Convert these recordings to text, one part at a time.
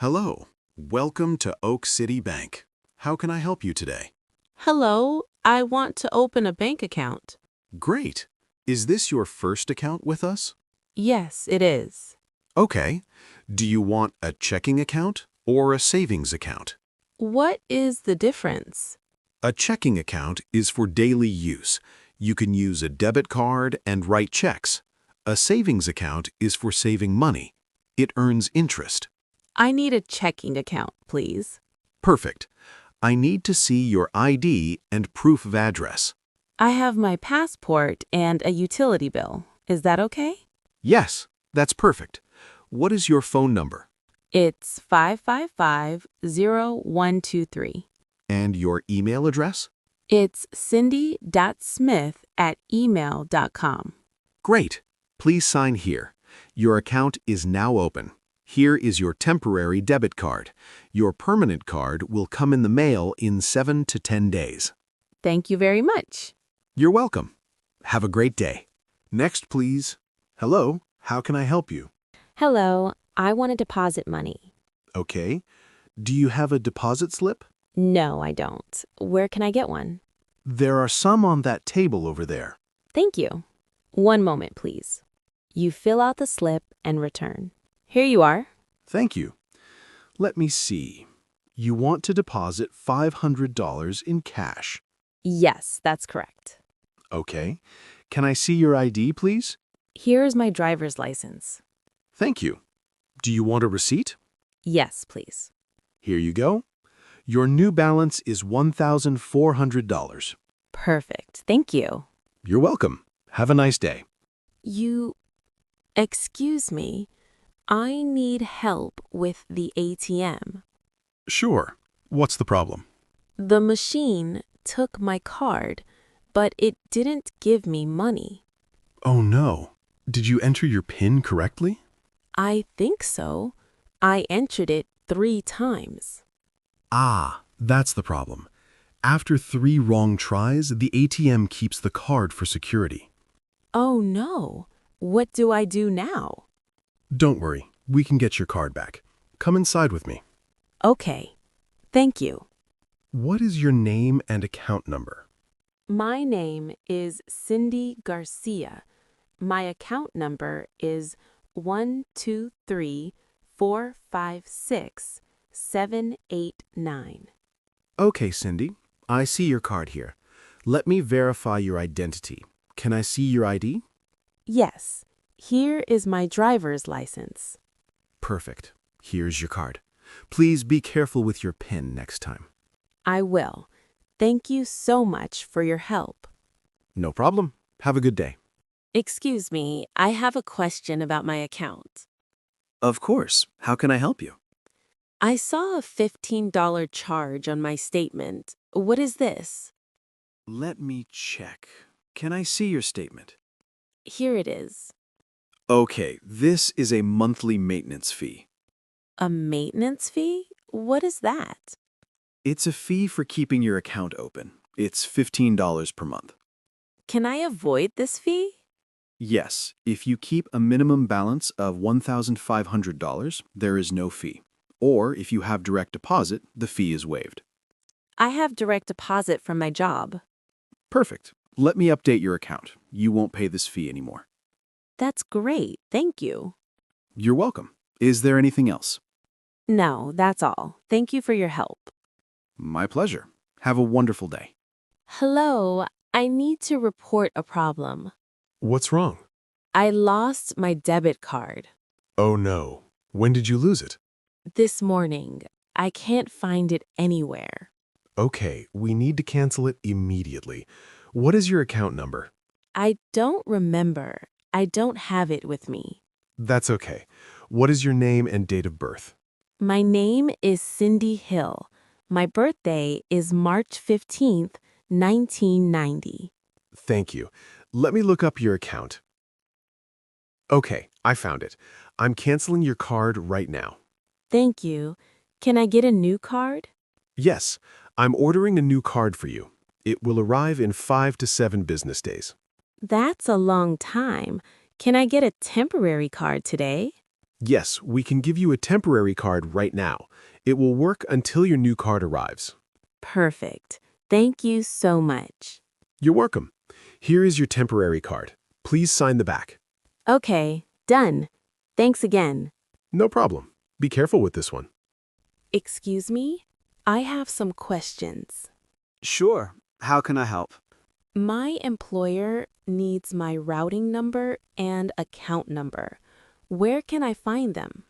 Hello. Welcome to Oak City Bank. How can I help you today? Hello, I want to open a bank account. Great. Is this your first account with us? Yes, it is. Okay. Do you want a checking account or a savings account? What is the difference? A checking account is for daily use. You can use a debit card and write checks. A savings account is for saving money. It earns interest. I need a checking account, please. Perfect. I need to see your ID and proof of address. I have my passport and a utility bill. Is that okay? Yes, that's perfect. What is your phone number? It's 555-0123. And your email address? It's cindy.smith@email.com. Great. Please sign here. Your account is now open. Here is your temporary debit card. Your permanent card will come in the mail in 7 to 10 days. Thank you very much. You're welcome. Have a great day. Next, please. Hello, how can I help you? Hello, I want to deposit money. Okay. Do you have a deposit slip? No, I don't. Where can I get one? There are some on that table over there. Thank you. One moment, please. You fill out the slip and return. Here you are. Thank you. Let me see. You want to deposit $500 in cash. Yes, that's correct. Okay. Can I see your ID, please? Here's my driver's license. Thank you. Do you want a receipt? Yes, please. Here you go. Your new balance is $1,400. Perfect. Thank you. You're welcome. Have a nice day. Excuse me, I need help with the ATM. Sure. What's the problem? The machine took my card, but it didn't give me money. Oh no. Did you enter your PIN correctly? I think so. I entered it 3 times. Ah, that's the problem. After 3 wrong tries, the ATM keeps the card for security. Oh no, what do I do now? Don't worry, we can get your card back. Come inside with me. Okay, thank you. What is your name and account number? My name is Cindy Garcia. My account number is 123456789. Okay, Cindy. I see your card here. Let me verify your identity. Can I see your ID? Yes, here is my driver's license. Perfect. Here's your card. Please be careful with your PIN next time. I will. Thank you so much for your help. No problem. Have a good day. Excuse me, I have a question about my account. Of course. How can I help you? I saw a $15 charge on my statement. What is this? Let me check. Can I see your statement? Here it is. Okay, this is a monthly maintenance fee. A maintenance fee? What is that? It's a fee for keeping your account open. It's $15 per month. Can I avoid this fee? Yes, if you keep a minimum balance of $1,500, there is no fee. Or if you have direct deposit, the fee is waived. I have direct deposit from my job. Perfect. Let me update your account. You won't pay this fee anymore. That's great, thank you. You're welcome. Is there anything else? No, that's all. Thank you for your help. My pleasure. Have a wonderful day. Hello, I need to report a problem. What's wrong? I lost my debit card. Oh no. When did you lose it? This morning. I can't find it anywhere. Okay, we need to cancel it immediately. What is your account number? I don't remember. I don't have it with me. That's okay. What is your name and date of birth? My name is Cindy Hill. My birthday is March 15th, 1990. Thank you. Let me look up your account. Okay, I found it. I'm canceling your card right now. Thank you. Can I get a new card? Yes, I'm ordering a new card for you. It will arrive in 5 to 7 business days. That's a long time. Can I get a temporary card today? Yes, we can give you a temporary card right now. It will work until your new card arrives. Perfect. Thank you so much. You're welcome. Here is your temporary card. Please sign the back. Okay, done. Thanks again. No problem. Be careful with this one. Excuse me? I have some questions. Sure. How can I help? My employer needs my routing number and account number. Where can I find them?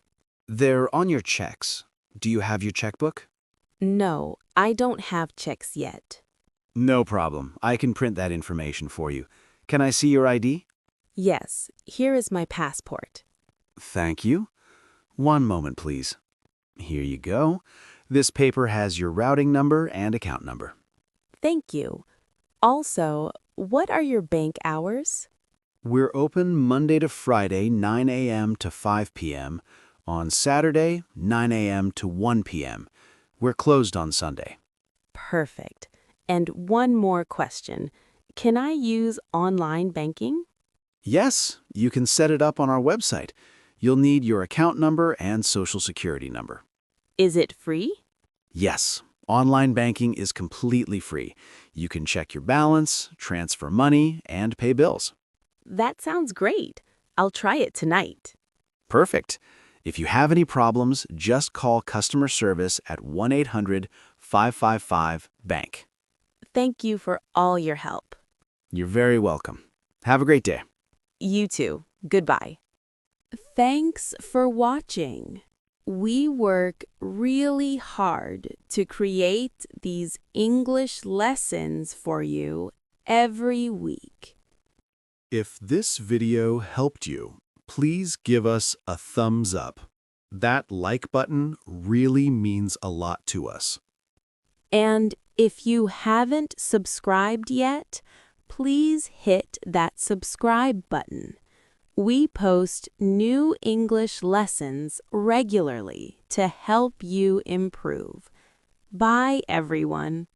They're on your checks. Do you have your checkbook? No, I don't have checks yet. No problem. I can print that information for you. Can I see your ID? Yes, here is my passport. Thank you. One moment, please. Here you go. This paper has your routing number and account number. Thank you. Also, what are your bank hours? We're open Monday to Friday, 9 a.m. to 5 p.m. On Saturday, 9 a.m. to 1 p.m. We're closed on Sunday. Perfect. And one more question. Can I use online banking? Yes, you can set it up on our website. You'll need your account number and social security number. Is it free? Yes, online banking is completely free. You can check your balance, transfer money, and pay bills. That sounds great. I'll try it tonight. Perfect. If you have any problems, just call customer service at 1-800-555-BANK. Thank you for all your help. You're very welcome. Have a great day. You too. Goodbye. Thanks for watching. We work really hard to create these English lessons for you every week. If this video helped you, please give us a thumbs up. That like button really means a lot to us. And if you haven't subscribed yet, please hit that subscribe button. We post new English lessons regularly to help you improve. Bye, everyone.